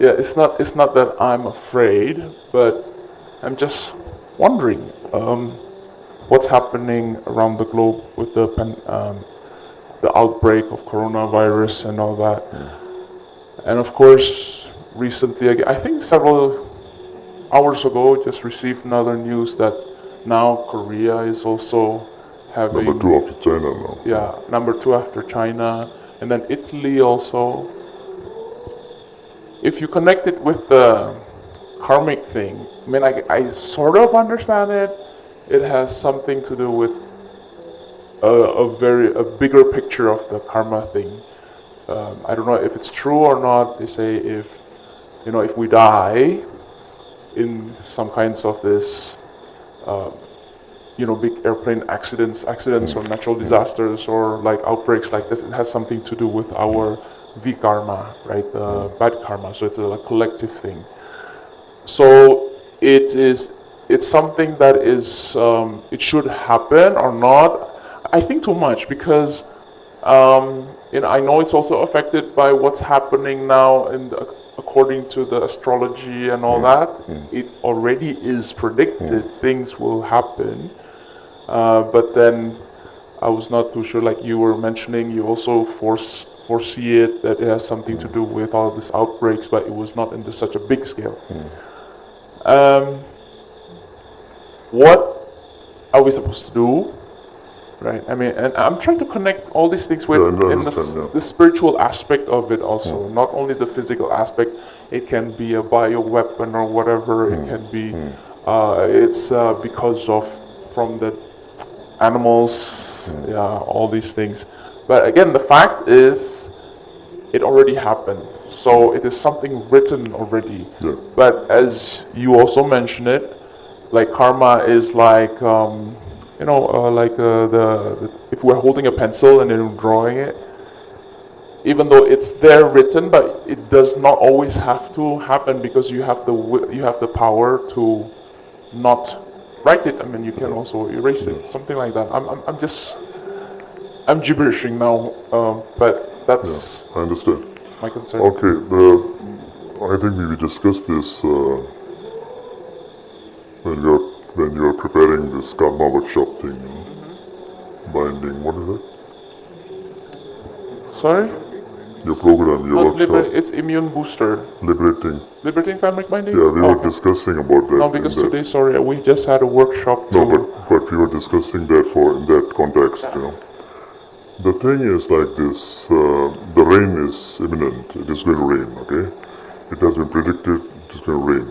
yeah, it's not that I'm afraid, but I'm just wondering what's happening around the globe with the outbreak of coronavirus and all that. And of course, recently, I think several hours ago, just received another news that now Korea is also having Number 2 after China now. yeah, number 2 after China, and then Italy also. If you connect it with the karmic thing, I mean, I sort of understand it. It has something to do with a bigger picture of the karma thing. I don't know if it's true or not. They say if we die in some kinds of this, big airplane accidents or natural disasters or like outbreaks like this, it has something to do with our karma, right? The bad karma. So it's a collective thing. So it's something that is it should happen or not. I think too much because I know it's also affected by what's happening now according to the astrology and all that. It already is predicted things will happen, but then I was not too sure. Like you were mentioning, you also foresee it that it has something to do with all these outbreaks, but it was not in such a big scale. What are we supposed to do? Right. I mean, and I'm trying to connect all these things with the spiritual aspect of it also, not only the physical aspect. It can be a bioweapon or whatever. It can be, it's because of from the animals, all these things. But again, the fact is, it already happened. So it is something written already. Yeah. But as you also mentioned it, like karma is like, if we're holding a pencil and then drawing it, even though it's there written, but it does not always have to happen because you have the power to not write it. I mean, you can also erase it, something like that. I'm gibberishing now, but that's. I understand. My concern. Okay, I think we discussed this when you are preparing this karma workshop thing, binding. What is it? Sorry? Your program, your workshop. It's immune booster. Liberating karmic binding? Yeah, we were discussing about that. No, because today, sorry, we just had a workshop. No, but we were discussing that in that context, The thing is like this, the rain is imminent, it is going to rain, okay? It has been predicted it is going to rain.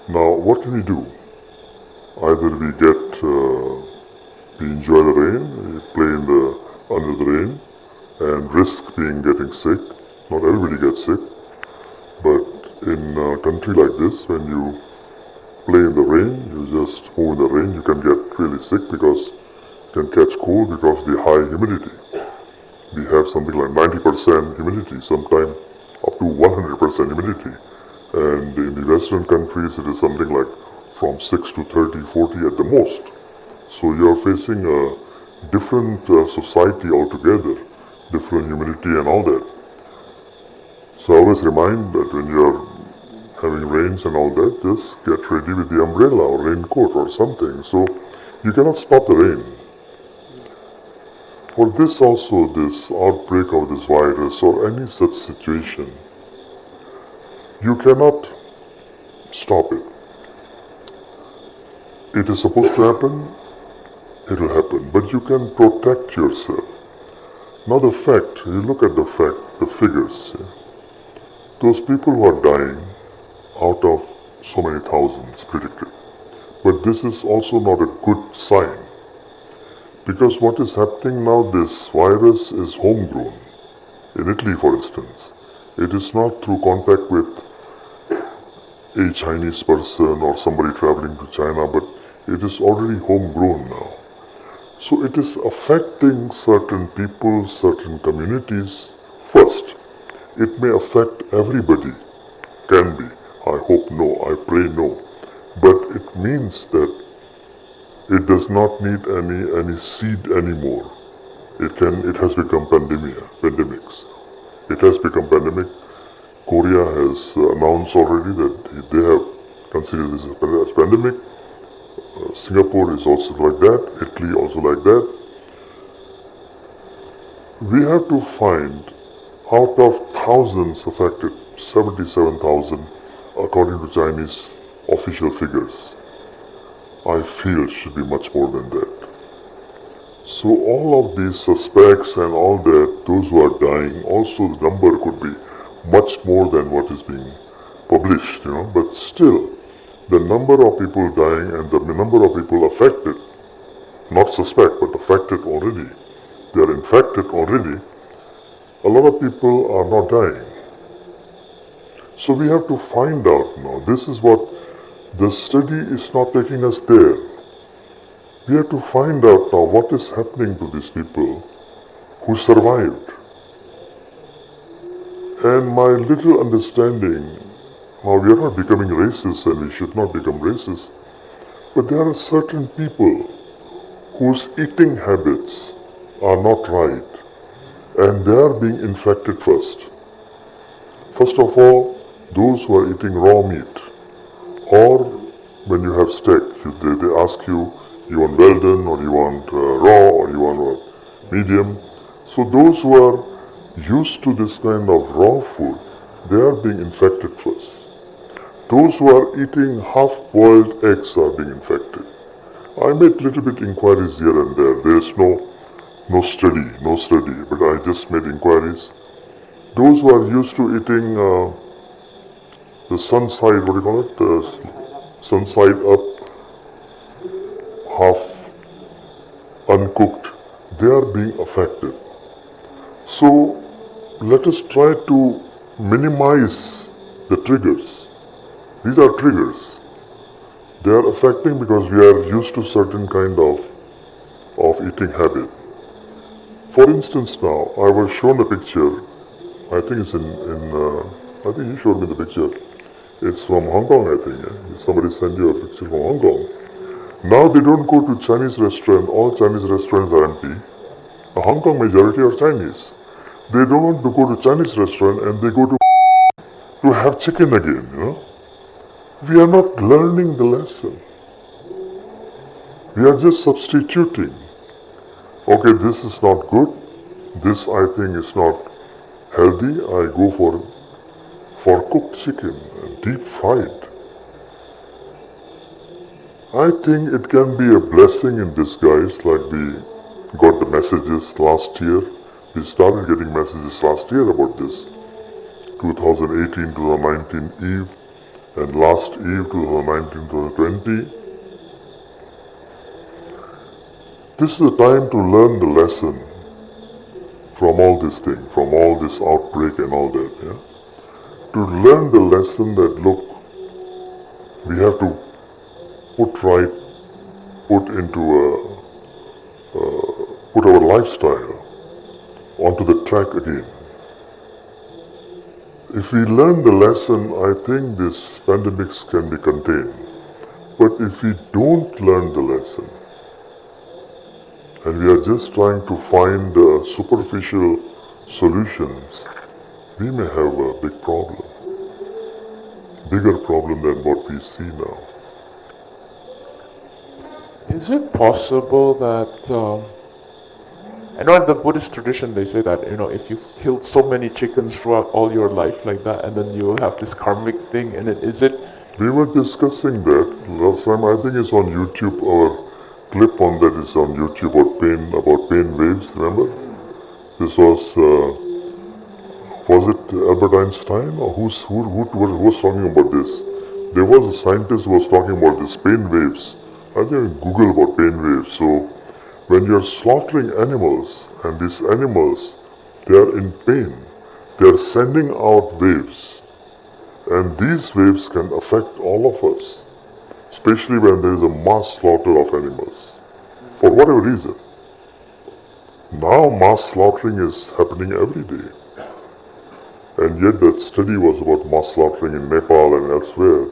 Now, what can we do? Either we enjoy the rain, we play under the rain, and risk getting sick. Not everybody gets sick, but in a country like this, when you play in the rain, you just move in the rain, you can get really sick because can catch cold because of the high humidity. We have something like 90% humidity, sometimes up to 100% humidity. And in the Western countries, it is something like from 6 to 30, 40 at the most. So you are facing a different society altogether, different humidity and all that. So I always remind that when you are having rains and all that, just get ready with the umbrella or raincoat or something. So you cannot stop the rain. For this also, this outbreak of this virus or any such situation, you cannot stop it. It is supposed to happen, it will happen, but you can protect yourself. Now the fact, you look at the fact, the figures, those people who are dying out of so many thousands predicted. But this is also not a good sign. Because what is happening now, this virus is homegrown. In Italy, for instance, it is not through contact with a Chinese person or somebody traveling to China, but it is already homegrown now. So it is affecting certain people, certain communities first. It may affect everybody. Can be. I hope no. I pray no. But it means that it does not need any seed anymore. It has become pandemics. It has become pandemic. Korea has announced already that they have considered this as a pandemic. Singapore is also like that, Italy also like that. We have to find, out of thousands affected, 77,000 according to Chinese official figures. I feel it should be much more than that. So all of these suspects and all that, those who are dying, also the number could be much more than what is being published, but still, the number of people dying and the number of people affected, not suspect, but affected already, they are infected already, a lot of people are not dying. So we have to find out now. This is what the study is not taking us there. We have to find out now what is happening to these people who survived. And my little understanding, now we are not becoming racist and we should not become racist, but there are certain people whose eating habits are not right and they are being infected first. First of all, those who are eating raw meat, or when you have steak, they ask you, you want well done, or you want raw, or you want medium. So those who are used to this kind of raw food, they are being infected first. Those who are eating half-boiled eggs are being infected. I made little bit inquiries here and there. There is no study, but I just made inquiries. Those who are used to eating the sun side, what do you call it? Sun side up, half uncooked, they are being affected. So let us try to minimize the triggers. These are triggers. They are affecting because we are used to certain kind of eating habit. For instance now, I was shown a picture, I think it's I think you showed me the picture. It's from Hong Kong, I think. Somebody sent you a picture from Hong Kong. Now they don't go to Chinese restaurant, all Chinese restaurants are empty. The Hong Kong majority are Chinese. They don't want to go to Chinese restaurant and they go to have chicken again, We are not learning the lesson. We are just substituting. Okay, this is not good. This I think is not healthy. I go for cooked chicken, deep fried. I think it can be a blessing in disguise, like we got the messages last year. We started getting messages last year about this. 2018, 2019 Eve, and last Eve, 2019, 2020. This is the time to learn the lesson from all this thing, from all this outbreak and all that. To learn the lesson that, look, we have to put our lifestyle onto the track again. If we learn the lesson, I think these pandemics can be contained. But if we don't learn the lesson, and we are just trying to find superficial solutions, we may have a big problem. Bigger problem than what we see now. Is it possible that, I know in the Buddhist tradition they say that, if you've killed so many chickens throughout all your life like that, and then you have this karmic thing, and is it... We were discussing that last time. I think it's on YouTube. Our clip on that is on YouTube about pain waves, remember? This was it Albert Einstein or who was talking about this? There was a scientist who was talking about this pain waves. I think Google about pain waves. So when you are slaughtering animals, and these animals, they are in pain, they are sending out waves, and these waves can affect all of us, especially when there is a mass slaughter of animals, for whatever reason. Now mass slaughtering is happening every day, and yet that study was about mass slaughtering in Nepal and elsewhere,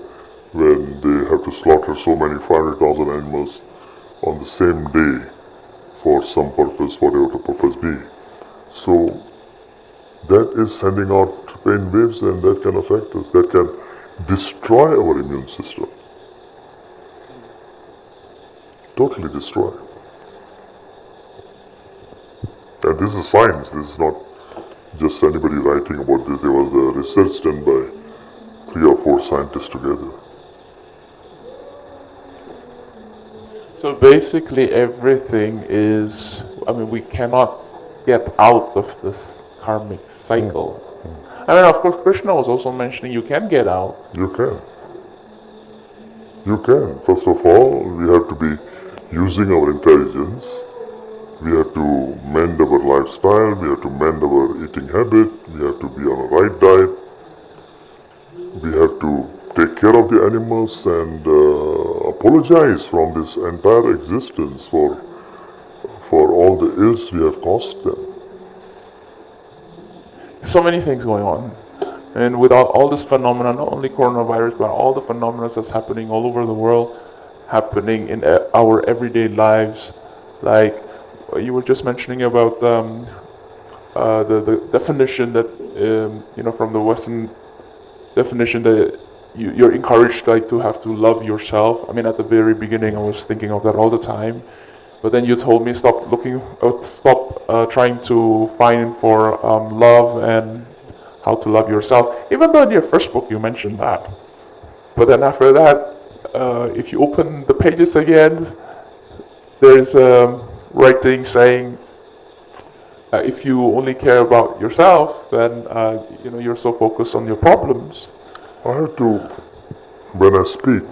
when they have to slaughter so many 500,000 animals on the same day for some purpose, whatever the purpose be. So that is sending out pain waves, and that can affect us. That can destroy our immune system. Totally destroy. And this is science. This is not just anybody writing about this. There was a research done by 3 or 4 scientists together. So basically everything is, we cannot get out of this karmic cycle. Of course, Krishna was also mentioning you can get out. You can. You can. First of all, we have to be using our intelligence. We have to mend our lifestyle. We have to mend our eating habit. We have to be on a right diet. We have to take care of the animals and apologize from this entire existence for all the ills we have caused them. So many things going on. And without all this phenomena, not only coronavirus, but all the phenomena that's happening all over the world, happening in our everyday lives, like you were just mentioning about the definition that, from the Western definition that you're encouraged to have to love yourself. At the very beginning I was thinking of that all the time. But then you told me stop trying to find for love and how to love yourself. Even though in your first book you mentioned that. But then after that, if you open the pages again, there's writing saying, if you only care about yourself, then you're so focused on your problems. I have to, when I speak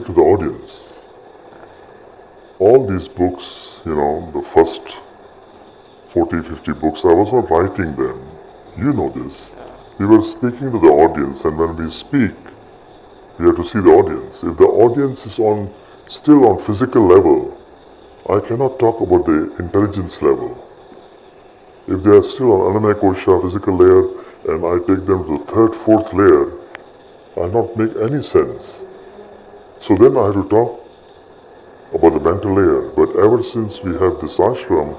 to the audience. All these books, the first 40, 50 books, I was not writing them. You know this. We were speaking to the audience, and when we speak, we have to see the audience. If the audience is still on physical level, I cannot talk about the intelligence level. If they are still on Anamaya Kosha, physical layer, and I take them to the 3rd, 4th layer, I'll not make any sense. So then I have to talk about the mental layer. But ever since we have this ashram,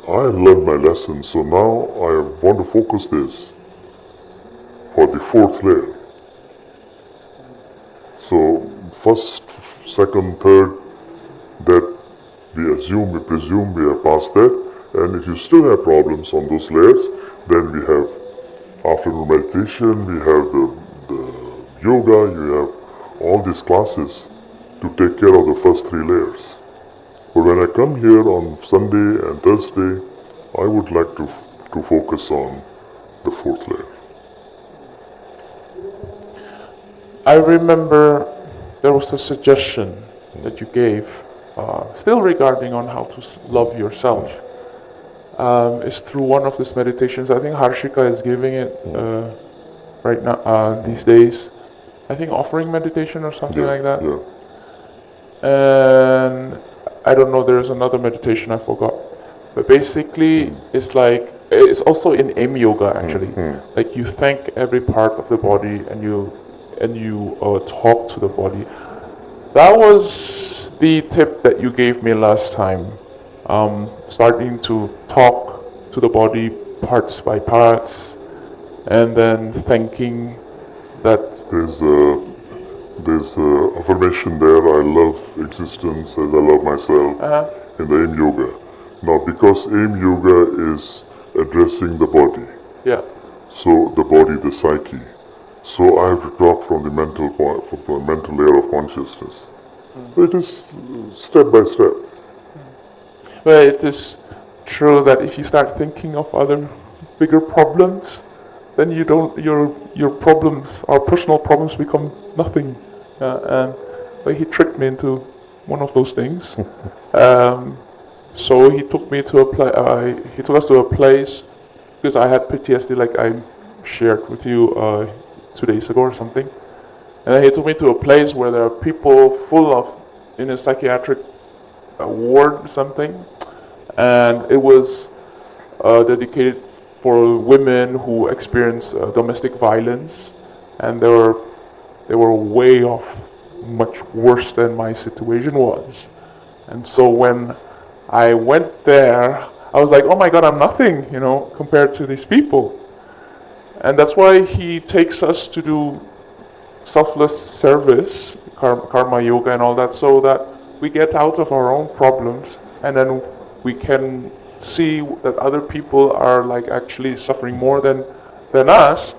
I have learned my lesson. So now I want to focus this for the 4th layer. So 1st, 2nd, 3rd, that we presume we have passed that. And if you still have problems on those layers, then we have afternoon meditation, we have the yoga, you have all these classes to take care of the first 3 layers. But when I come here on Sunday and Thursday, I would like to focus on the 4th layer. I remember there was a suggestion that you gave, still regarding on how to love yourself. It's through one of these meditations. I think Harshika is giving it right now, these days. I think offering meditation or something like that. Yeah. And I don't know, there's another meditation I forgot. But basically, it's also in M yoga actually. Like you thank every part of the body and you talk to the body. That was the tip that you gave me last time. Starting to talk to the body parts by parts, and then thanking that. There's affirmation there, I love existence as I love myself, in the AIM Yoga. Now, because AIM Yoga is addressing the body, so the body, the psyche, so I have to talk from the mental layer of consciousness. It is step by step. But it is true that if you start thinking of other bigger problems, then your problems, our personal problems, become nothing. And he tricked me into one of those things. So he took me to he took us to a place because I had PTSD, like I shared with you 2 days ago or something. And then he took me to a place where there are people full of in a psychiatric ward or something, and it was dedicated for women who experience domestic violence, and they were way off, much worse than my situation was. And so when I went there, I was like, oh my God, I'm nothing, compared to these people. And that's why he takes us to do selfless service, karma yoga and all that, so that we get out of our own problems, and then we can see that other people are like actually suffering more than us.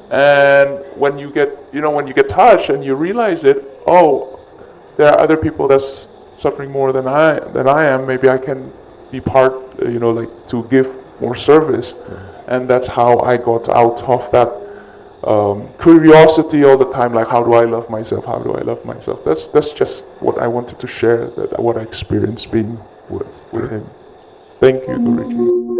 And when you get touched and you realize it, oh, there are other people that's suffering more than I am. Maybe I can be part, like to give more service. And that's how I got out of that curiosity all the time, like how do I love myself? How do I love myself? That's just what I wanted to share, that what I experienced being with him. Thank you, Guriji.